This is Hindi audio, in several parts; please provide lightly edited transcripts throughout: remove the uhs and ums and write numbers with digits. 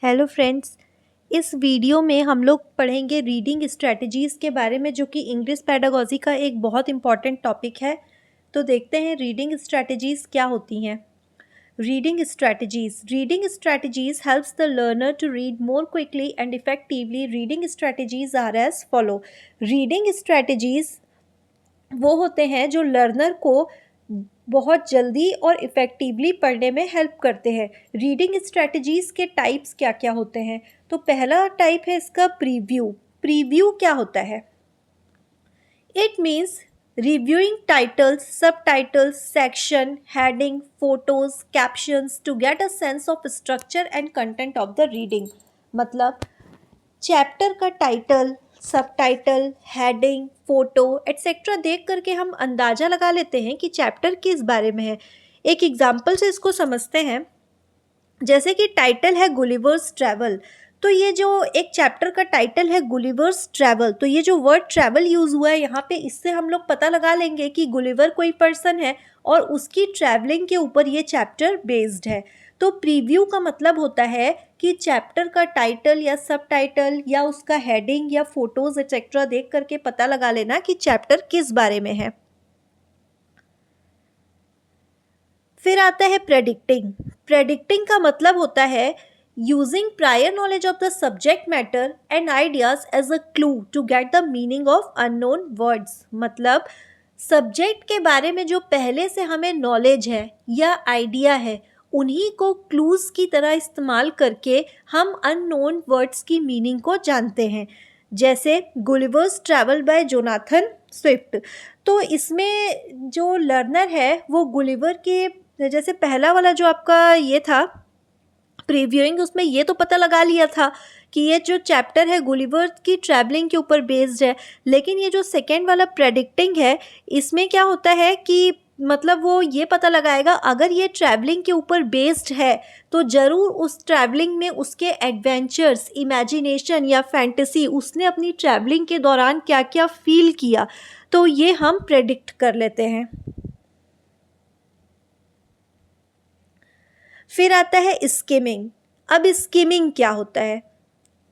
Hello friends. इस वीडियो में हम लोग पढ़ेंगे रीडिंग स्ट्रैटेजीज़ के बारे में, जो कि इंग्लिश पेडागोजी का एक बहुत इम्पॉर्टेंट टॉपिक है। तो देखते हैं रीडिंग स्ट्रैटेजीज़ क्या होती हैं। Reading strategies helps the learner to read more quickly and effectively. Reading strategies are as follow. Reading strategies वो होते हैं जो लर्नर को बहुत जल्दी और इफ़ेक्टिवली पढ़ने में हेल्प करते हैं। रीडिंग स्ट्रैटेजीज़ के टाइप्स क्या क्या होते हैं? तो पहला टाइप है इसका प्रीव्यू। प्रीव्यू क्या होता है? It means reviewing titles, sub titles, section, heading, photos, captions to get a sense of structure and content of the reading. मतलब चैप्टर का title, sub title, heading, photo etcetera देख करके हम अंदाज़ा लगा लेते हैं कि चैप्टर किस बारे में है। एक एग्जाम्पल से इसको समझते हैं। जैसे कि टाइटल है गुलिवर्स ट्रैवल, तो ये जो एक चैप्टर का टाइटल है गुलिवर्स ट्रैवल, तो ये जो वर्ड ट्रैवल यूज़ हुआ है यहाँ पे, इससे हम लोग पता लगा लेंगे कि गुलिवर कोई पर्सन है और उसकी ट्रैवलिंग के ऊपर ये चैप्टर बेस्ड है। तो प्रीव्यू का मतलब होता है कि चैप्टर का टाइटल या सब टाइटल या उसका हेडिंग या फोटोज एक्सेट्रा देख करके पता लगा लेना कि चैप्टर किस बारे में है। फिर आता है प्रेडिक्टिंग। प्रेडिक्टिंग का मतलब होता है using prior knowledge of the subject matter and ideas as a clue to get the meaning of unknown words. मतलब सब्जेक्ट के बारे में जो पहले से हमें नॉलेज है या आइडिया है, उन्हीं को क्लूज की तरह इस्तेमाल करके हम अननोन वर्ड्स की मीनिंग को जानते हैं। जैसे Gulliver's travel by Jonathan Swift. तो इसमें जो लर्नर है वो गुलिवर के, जैसे पहला वाला जो आपका ये था प्रीव्यूइंग, उसमें ये तो पता लगा लिया था कि ये जो चैप्टर है गुलिवर की ट्रैवलिंग के ऊपर बेस्ड है। लेकिन ये जो सेकेंड वाला प्रेडिक्टिंग है, इसमें क्या होता है कि मतलब वो ये पता लगाएगा अगर ये ट्रैवलिंग के ऊपर बेस्ड है तो ज़रूर उस ट्रैवलिंग में उसके एडवेंचर्स, इमेजिनेशन या फैंटेसी, उसने अपनी ट्रैवलिंग के दौरान क्या क्या फील किया, तो ये हम प्रेडिक्ट कर लेते हैं। फिर आता है स्किमिंग। अब स्किमिंग क्या होता है?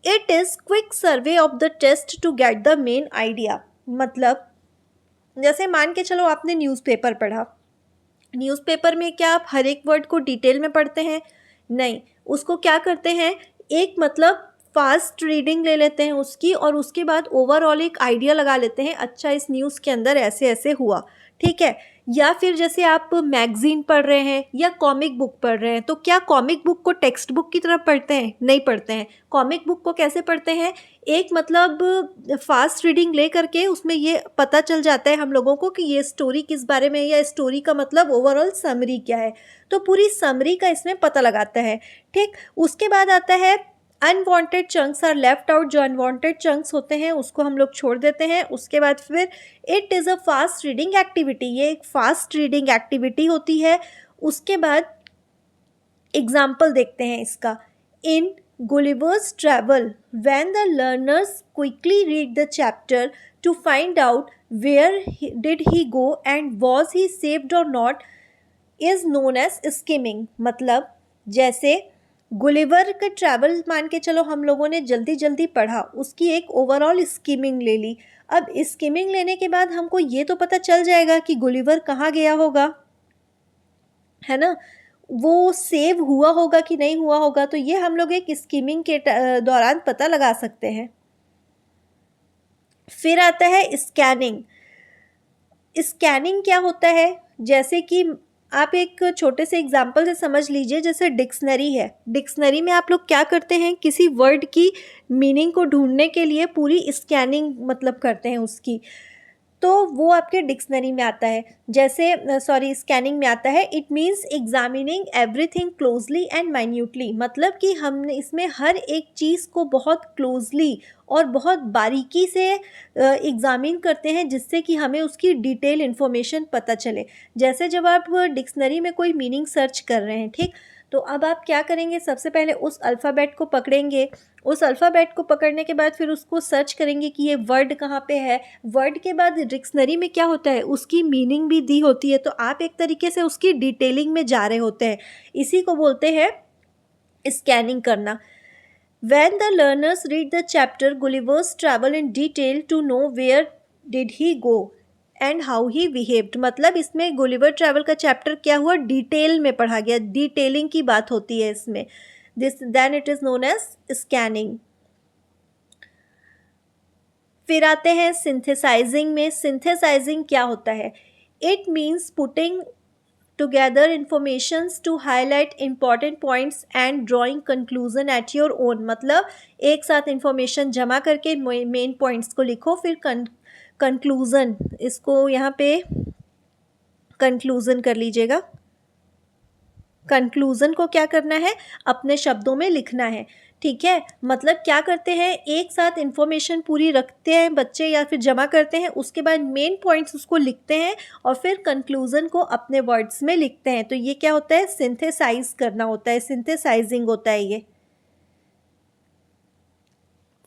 It is quick survey of the test to get the main idea. मतलब जैसे मान के चलो आपने न्यूज़पेपर पढ़ा। न्यूज़पेपर में क्या आप हर एक वर्ड को डिटेल में पढ़ते हैं? नहीं, उसको क्या करते हैं, एक मतलब फास्ट रीडिंग ले लेते हैं उसकी, और उसके बाद ओवरऑल एक आइडिया लगा लेते हैं, अच्छा इस न्यूज़ के अंदर ऐसे ऐसे हुआ, ठीक है। या फिर जैसे आप मैगजीन पढ़ रहे हैं या कॉमिक बुक पढ़ रहे हैं, तो क्या कॉमिक बुक को टेक्स्ट बुक की तरह पढ़ते हैं? नहीं पढ़ते हैं। कॉमिक बुक को कैसे पढ़ते हैं, एक मतलब फास्ट रीडिंग ले करके उसमें ये पता चल जाता है हम लोगों को कि ये स्टोरी किस बारे में है, या स्टोरी का मतलब ओवरऑल समरी क्या है, तो पूरी समरी का इसमें पता लगाता है, ठीक। उसके बाद आता है unwanted chunks are left out. जो अनवांटेड चंक्स होते हैं उसको हम लोग छोड़ देते हैं। उसके बाद फिर it is a fast reading activity, ये एक फास्ट रीडिंग एक्टिविटी होती है। उसके बाद एग्जाम्पल देखते हैं इसका। In Gulliver's travel, when the learners quickly read the chapter to find out where did he go and was he saved और not, is known as skimming. मतलब जैसे गुलिवर का ट्रैवल मान के चलो हम लोगों ने जल्दी जल्दी पढ़ा, उसकी एक ओवरऑल स्किमिंग ले ली। अब स्किमिंग लेने के बाद हमको ये तो पता चल जाएगा कि गुलिवर कहाँ गया होगा, है ना, वो सेव हुआ होगा कि नहीं हुआ होगा, तो ये हम लोग एक स्किमिंग के दौरान पता लगा सकते हैं। फिर आता है स्कैनिंग। स्कैनिंग क्या होता है? जैसे कि आप एक छोटे से एग्जाम्पल से समझ लीजिए। जैसे डिक्शनरी है, डिक्शनरी में आप लोग क्या करते हैं, किसी वर्ड की मीनिंग को ढूंढने के लिए पूरी स्कैनिंग मतलब करते हैं उसकी, तो वो आपके डिक्शनरी में आता है। जैसे स्कैनिंग में आता है। It means examining everything closely and minutely. मतलब कि हमने इसमें हर एक चीज़ को बहुत क्लोजली और बहुत बारीकी से एग्जामिन करते हैं, जिससे कि हमें उसकी डिटेल इन्फॉर्मेशन पता चले। जैसे जब आप डिक्शनरी में कोई मीनिंग सर्च कर रहे हैं, ठीक, तो अब आप क्या करेंगे, सबसे पहले उस अल्फ़ाबेट को पकड़ेंगे। उस अल्फ़ाबेट को पकड़ने के बाद फिर उसको सर्च करेंगे कि ये वर्ड कहाँ पे है। वर्ड के बाद डिक्शनरी में क्या होता है, उसकी मीनिंग भी दी होती है, तो आप एक तरीके से उसकी डिटेलिंग में जा रहे होते हैं। इसी को बोलते हैं स्कैनिंग करना। When the learners read the chapter, Gulliver's travel in detail to know where did he go and how he behaved. मतलब इसमें गुलिवर ट्रैवल का चैप्टर क्या हुआ, डिटेल में पढ़ा गया, डिटेलिंग की बात होती है इसमें. This then it is known as scanning. फिर आते हैं सिंथेसाइजिंग में. सिंथेसाइजिंग क्या होता है? It means putting together informations to highlight important points and drawing conclusion at your own. मतलब एक साथ इंफॉर्मेशन जमा करके मेन पॉइंट्स को लिखो, फिर कंक्लूजन, इसको यहाँ पे कंक्लूजन कर लीजिएगा. कंक्लूजन को क्या करना है? अपने शब्दों में लिखना है. ठीक है, मतलब क्या करते हैं, एक साथ इंफॉर्मेशन पूरी रखते हैं बच्चे या फिर जमा करते हैं, उसके बाद मेन पॉइंट्स उसको लिखते हैं और फिर कंक्लूजन को अपने वर्ड्स में लिखते हैं. तो ये क्या होता है? सिंथेसाइज करना होता है, सिंथेसाइजिंग होता है ये.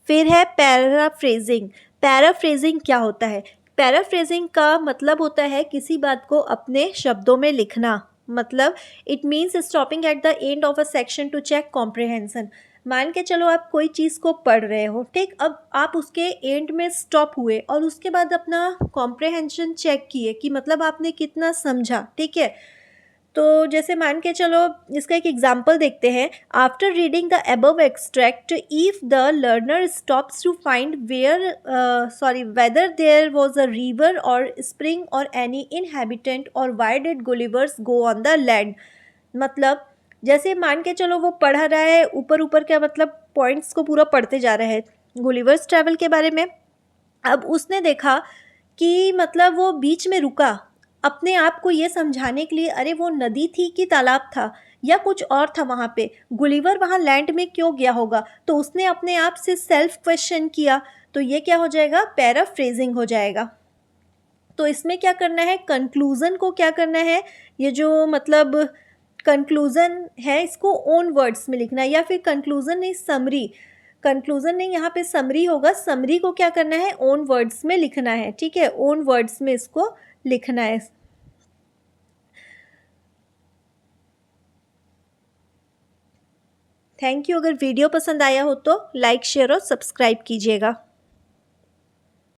फिर है पैराफ्रेजिंग. पैराफ्रेजिंग क्या होता है? पैराफ्रेजिंग का मतलब होता है किसी बात को अपने शब्दों में लिखना. मतलब it means stopping at the end of a section to check comprehension. मान के चलो आप कोई चीज़ को पढ़ रहे हो, ठीक, अब आप उसके एंड में स्टॉप हुए और उसके बाद अपना कॉम्प्रिहेंशन चेक किए कि मतलब आपने कितना समझा. ठीक है, तो जैसे मान के चलो इसका एक एग्जाम्पल देखते हैं. After reading the above extract, if the learner stops to find whether there was a river or spring or any inhabitant or why did Gulliver's go on the land. मतलब जैसे मान के चलो वो पढ़ा रहा है, ऊपर ऊपर क्या मतलब पॉइंट्स को पूरा पढ़ते जा रहा है गुलिवर्स ट्रैवल के बारे में. अब उसने देखा कि मतलब वो बीच में रुका अपने आप को ये समझाने के लिए, अरे वो नदी थी कि तालाब था या कुछ और था वहाँ पे, गुलिवर वहाँ लैंड में क्यों गया होगा. तो उसने अपने आप से सेल्फ क्वेश्चन किया. तो ये क्या हो जाएगा? पैराफ्रेजिंग हो जाएगा. तो इसमें क्या करना है? कंक्लूज़न को क्या करना है? ये जो मतलब कंक्लूज़न है इसको ओन वर्ड्स में लिखना है, या फिर कंक्लूज़न नहीं, समरी. कंक्लूज़न नहीं, यहाँ पे समरी होगा. समरी को क्या करना है? ओन वर्ड्स में लिखना है. ठीक है, ओन वर्ड्स में इसको लिखना है. Thank you. अगर वीडियो पसंद आया हो तो लाइक, शेयर और सब्सक्राइब कीजिएगा.